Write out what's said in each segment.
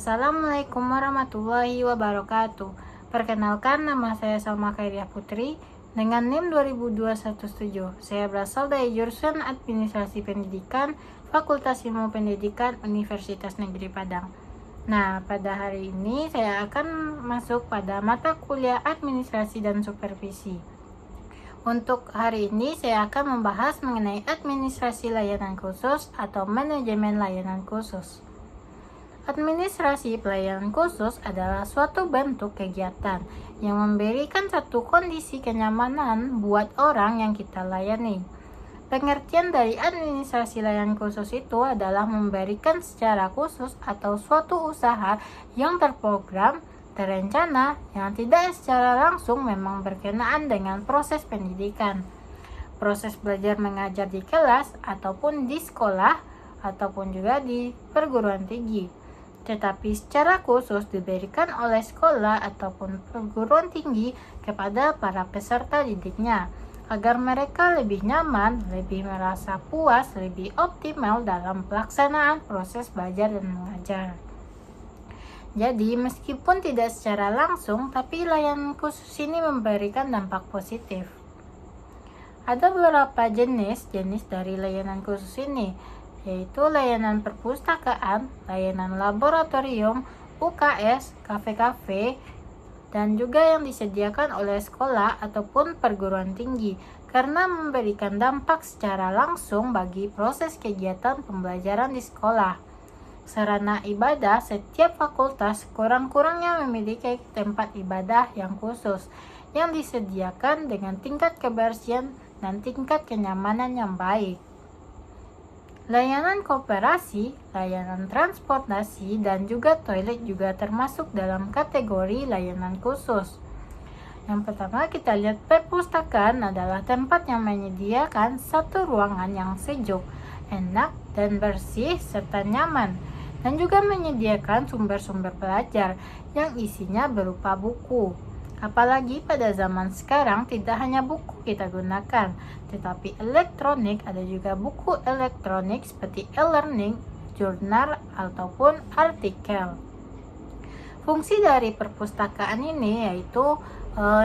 Assalamualaikum warahmatullahi wabarakatuh. Perkenalkan, nama saya Salma Khairyah Putri dengan NIM 20217. Saya berasal dari jurusan Administrasi Pendidikan, Fakultas Ilmu Pendidikan, Universitas Negeri Padang. Nah, pada hari ini saya akan masuk pada mata kuliah Administrasi dan Supervisi. Untuk hari ini saya akan membahas mengenai administrasi layanan khusus atau manajemen layanan khusus. Administrasi pelayanan khusus adalah suatu bentuk kegiatan yang memberikan satu kondisi kenyamanan buat orang yang kita layani. Pengertian dari administrasi layanan khusus itu adalah memberikan secara khusus atau suatu usaha yang terprogram, terencana, yang tidak secara langsung memang berkenaan dengan proses pendidikan, proses belajar mengajar di kelas ataupun di sekolah ataupun juga di perguruan tinggi, tetapi secara khusus diberikan oleh sekolah ataupun perguruan tinggi kepada para peserta didiknya, agar mereka lebih nyaman, lebih merasa puas, lebih optimal dalam pelaksanaan proses belajar dan mengajar. Jadi, meskipun tidak secara langsung, tapi layanan khusus ini memberikan dampak positif. Ada beberapa jenis dari layanan khusus ini, yaitu layanan perpustakaan, layanan laboratorium, UKS, kafe-kafe, dan juga yang disediakan oleh sekolah ataupun perguruan tinggi karena memberikan dampak secara langsung bagi proses kegiatan pembelajaran di sekolah. Sarana ibadah, setiap fakultas kurang-kurangnya memiliki tempat ibadah yang khusus yang disediakan dengan tingkat kebersihan dan tingkat kenyamanan yang baik. Layanan koperasi, layanan transportasi, dan juga toilet juga termasuk dalam kategori layanan khusus. Yang pertama kita lihat perpustakaan adalah tempat yang menyediakan satu ruangan yang sejuk, enak, dan bersih serta nyaman, dan juga menyediakan sumber-sumber belajar yang isinya berupa buku. Apalagi pada zaman sekarang tidak hanya buku kita gunakan, tetapi elektronik, ada juga buku elektronik seperti e-learning, jurnal, ataupun artikel. Fungsi dari perpustakaan ini yaitu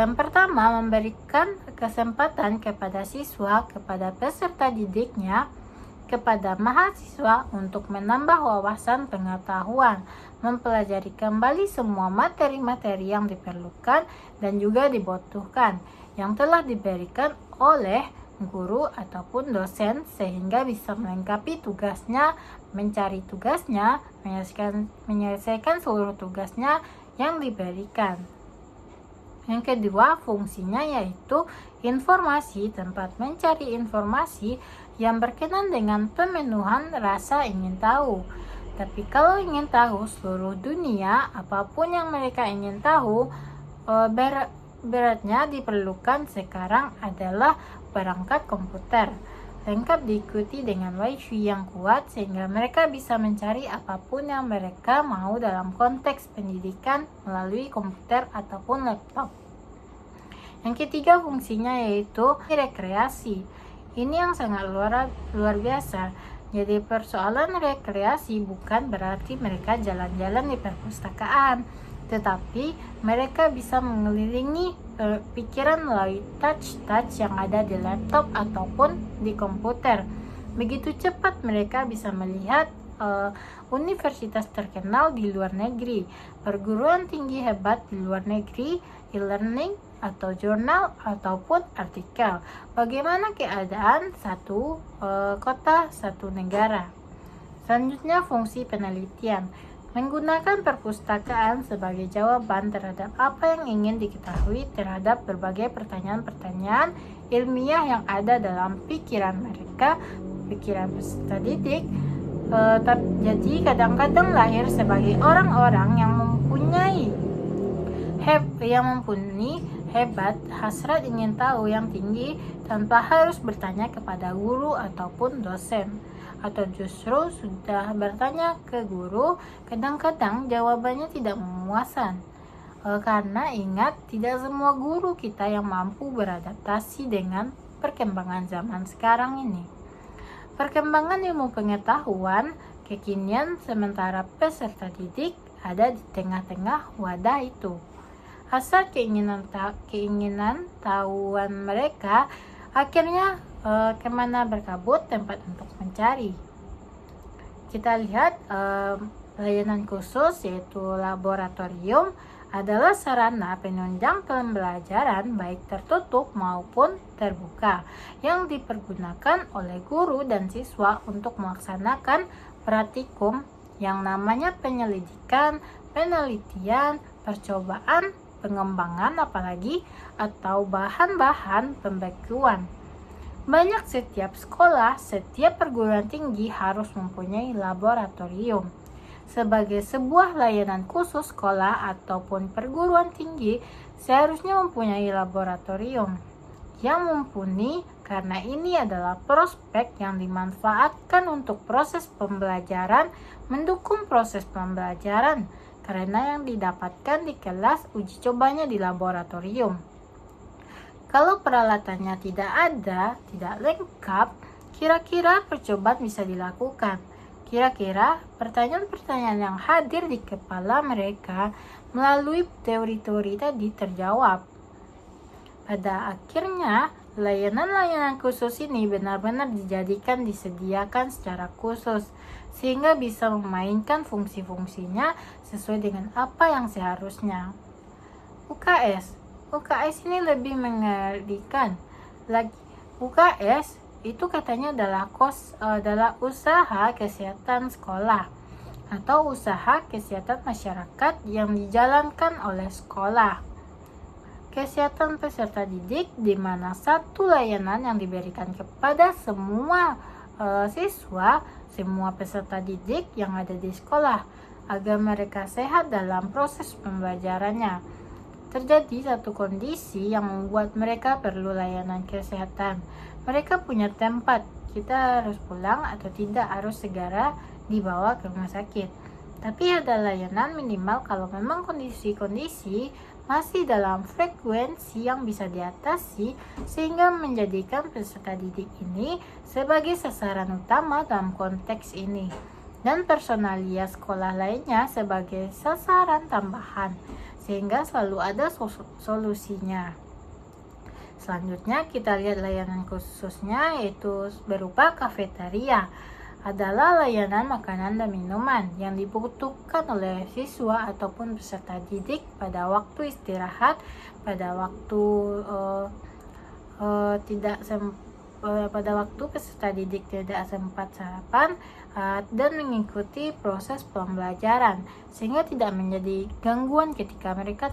yang pertama memberikan kesempatan kepada siswa, kepada peserta didiknya, kepada mahasiswa untuk menambah wawasan pengetahuan, mempelajari kembali semua materi-materi yang diperlukan dan juga dibutuhkan yang telah diberikan oleh guru ataupun dosen sehingga bisa melengkapi tugasnya, mencari tugasnya, menyelesaikan seluruh tugasnya yang diberikan. Yang kedua, fungsinya yaitu informasi, tempat mencari informasi yang berkenaan dengan pemenuhan rasa ingin tahu. Tapi kalau ingin tahu seluruh dunia, apapun yang mereka ingin tahu, beratnya diperlukan sekarang adalah perangkat komputer. Lengkap diikuti dengan wifi yang kuat sehingga mereka bisa mencari apapun yang mereka mau dalam konteks pendidikan melalui komputer ataupun laptop. Yang ketiga fungsinya yaitu rekreasi. Ini yang sangat luar biasa. Jadi persoalan rekreasi bukan berarti mereka jalan-jalan di perpustakaan, tetapi mereka bisa mengelilingi pikiran melalui touch yang ada di laptop ataupun di komputer. Begitu cepat mereka bisa melihat universitas terkenal di luar negeri, perguruan tinggi hebat di luar negeri, e-learning atau jurnal ataupun artikel. Bagaimana keadaan satu kota, satu negara. Selanjutnya fungsi penelitian. Menggunakan perpustakaan sebagai jawaban terhadap apa yang ingin diketahui terhadap berbagai pertanyaan-pertanyaan ilmiah yang ada dalam pikiran mereka, pikiran peserta didik. Jadi kadang-kadang lahir sebagai orang-orang yang mempunyai hebat, hasrat ingin tahu yang tinggi tanpa harus bertanya kepada guru ataupun dosen. Atau justru sudah bertanya ke guru, kadang-kadang jawabannya tidak memuaskan. Karena ingat, tidak semua guru kita yang mampu beradaptasi dengan perkembangan zaman sekarang ini. Perkembangan ilmu pengetahuan kekinian sementara peserta didik ada di tengah-tengah wadah itu. Asal keinginan tahuan mereka, akhirnya kemana berkabut tempat untuk mencari. Kita lihat layanan khusus yaitu laboratorium adalah sarana penunjang pembelajaran baik tertutup maupun terbuka yang dipergunakan oleh guru dan siswa untuk melaksanakan praktikum yang namanya penyelidikan, penelitian, percobaan, pengembangan apalagi atau bahan-bahan pembekuan. Banyak setiap sekolah, setiap perguruan tinggi harus mempunyai laboratorium. Sebagai sebuah layanan khusus sekolah ataupun perguruan tinggi, seharusnya mempunyai laboratorium yang mumpuni karena ini adalah prospek yang dimanfaatkan untuk proses pembelajaran, mendukung proses pembelajaran karena yang didapatkan di kelas uji cobanya di laboratorium. Kalau peralatannya tidak ada, tidak lengkap, kira-kira percobaan bisa dilakukan. Kira-kira pertanyaan-pertanyaan yang hadir di kepala mereka melalui teori-teori tadi terjawab. Pada akhirnya, layanan-layanan khusus ini benar-benar disediakan secara khusus, sehingga bisa memainkan fungsi-fungsinya sesuai dengan apa yang seharusnya. UKS ini lebih mengerikan lagi. UKS itu katanya adalah usaha kesehatan sekolah atau usaha kesehatan masyarakat yang dijalankan oleh sekolah. Kesehatan peserta didik di mana satu layanan yang diberikan kepada semua siswa, semua peserta didik yang ada di sekolah agar mereka sehat dalam proses pembelajarannya. Terjadi satu kondisi yang membuat mereka perlu layanan kesehatan. Mereka punya tempat, kita harus pulang atau tidak harus segera dibawa ke rumah sakit. Tapi ada layanan minimal kalau memang kondisi-kondisi masih dalam frekuensi yang bisa diatasi sehingga menjadikan peserta didik ini sebagai sasaran utama dalam konteks ini dan personalia sekolah lainnya sebagai sasaran tambahan sehingga selalu ada solusinya. Selanjutnya kita lihat layanan khususnya yaitu berupa kafetaria. Adalah layanan makanan dan minuman yang dibutuhkan oleh siswa ataupun peserta didik pada waktu istirahat, pada waktu pada waktu peserta didik tidak sempat sarapan dan mengikuti proses pembelajaran sehingga tidak menjadi gangguan ketika mereka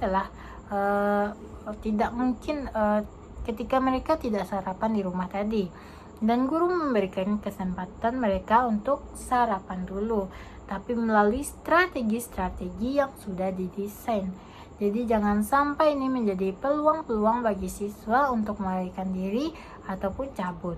ketika mereka tidak sarapan di rumah tadi. Dan guru memberikan kesempatan mereka untuk sarapan dulu, tapi melalui strategi-strategi yang sudah didesain. Jadi jangan sampai ini menjadi peluang-peluang bagi siswa untuk melarikan diri ataupun cabut.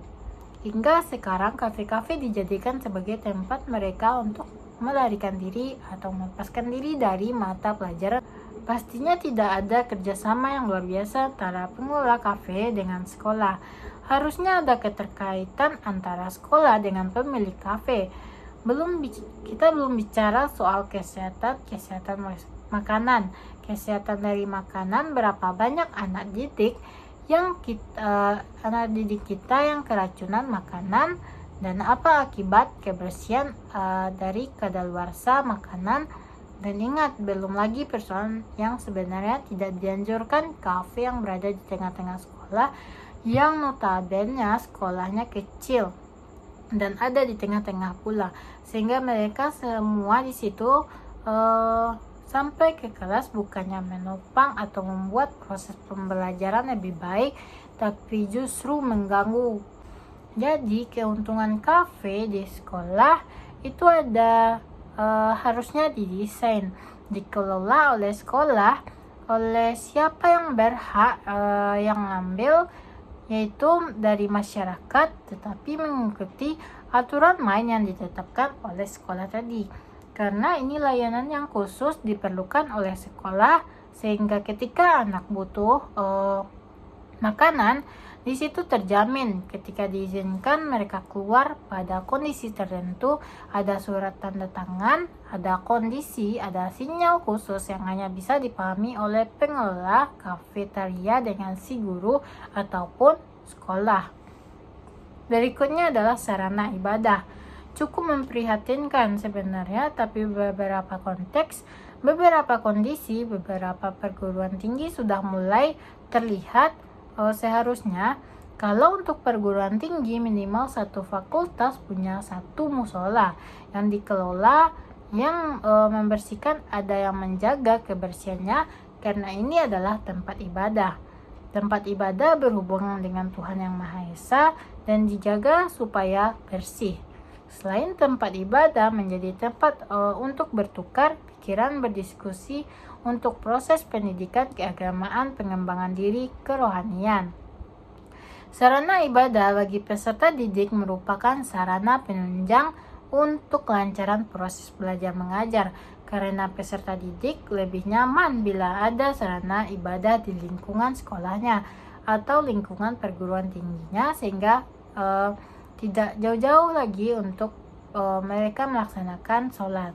Hingga sekarang kafe-kafe dijadikan sebagai tempat mereka untuk melarikan diri atau melepaskan diri dari mata pelajaran. Pastinya tidak ada kerjasama yang luar biasa antara pengelola kafe dengan sekolah. Harusnya ada keterkaitan antara sekolah dengan pemilik kafe. Kita belum bicara soal kesehatan makanan. Kesehatan dari makanan, berapa banyak anak didik kita yang keracunan makanan dan apa akibat kebersihan dari kadaluarsa makanan. Dan ingat, belum lagi persoalan yang sebenarnya tidak dianjurkan kafe yang berada di tengah-tengah sekolah yang notabene sekolahnya kecil dan ada di tengah-tengah pula, sehingga mereka semua di situ sampai ke kelas bukannya menopang atau membuat proses pembelajaran lebih baik, tapi justru mengganggu. Jadi keuntungan kafe di sekolah itu harusnya didesain, dikelola oleh sekolah, oleh siapa yang berhak yang ngambil, yaitu dari masyarakat, tetapi mengikuti aturan main yang ditetapkan oleh sekolah tadi. Karena ini layanan yang khusus diperlukan oleh sekolah, sehingga ketika anak butuh makanan, di situ terjamin ketika diizinkan mereka keluar pada kondisi tertentu, ada surat tanda tangan, ada kondisi, ada sinyal khusus yang hanya bisa dipahami oleh pengelola kafeteria dengan si guru ataupun sekolah. Berikutnya adalah sarana ibadah. Cukup memprihatinkan sebenarnya, tapi beberapa konteks, beberapa kondisi, beberapa perguruan tinggi sudah mulai terlihat seharusnya kalau untuk perguruan tinggi minimal satu fakultas punya satu musola yang dikelola, yang membersihkan, ada yang menjaga kebersihannya, karena ini adalah tempat ibadah. Tempat ibadah berhubungan dengan Tuhan Yang Maha Esa dan dijaga supaya bersih. Selain tempat ibadah menjadi tempat untuk bertukar pikiran, berdiskusi, untuk proses pendidikan keagamaan, pengembangan diri, kerohanian. Sarana ibadah bagi peserta didik merupakan sarana penunjang untuk kelancaran proses belajar mengajar, karena peserta didik lebih nyaman bila ada sarana ibadah di lingkungan sekolahnya atau lingkungan perguruan tingginya, sehingga tidak jauh-jauh lagi untuk mereka melaksanakan sholat.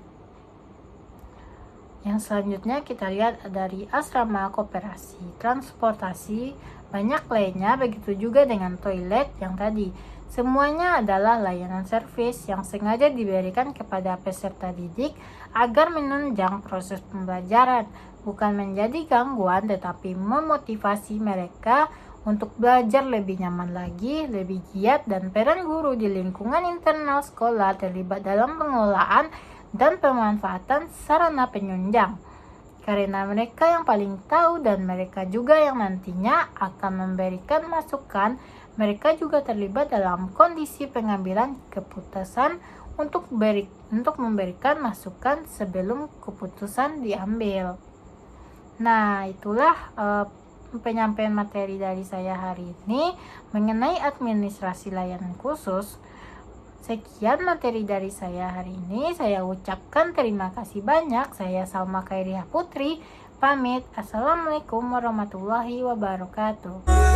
Yang selanjutnya kita lihat dari asrama, koperasi, transportasi, banyak lainnya, begitu juga dengan toilet yang tadi. Semuanya adalah layanan servis yang sengaja diberikan kepada peserta didik agar menunjang proses pembelajaran, bukan menjadi gangguan tetapi memotivasi mereka untuk belajar lebih nyaman lagi, lebih giat, dan peran guru di lingkungan internal sekolah terlibat dalam pengelolaan dan pemanfaatan sarana penunjang, karena mereka yang paling tahu dan mereka juga yang nantinya akan memberikan masukan. Mereka juga terlibat dalam kondisi pengambilan keputusan untuk memberikan masukan sebelum keputusan diambil. Nah, itulah penyampaian materi dari saya hari ini mengenai administrasi layanan khusus. Sekian materi dari saya hari ini. Saya ucapkan terima kasih banyak. Saya Salma Khairiah Putri, pamit. Assalamualaikum warahmatullahi wabarakatuh.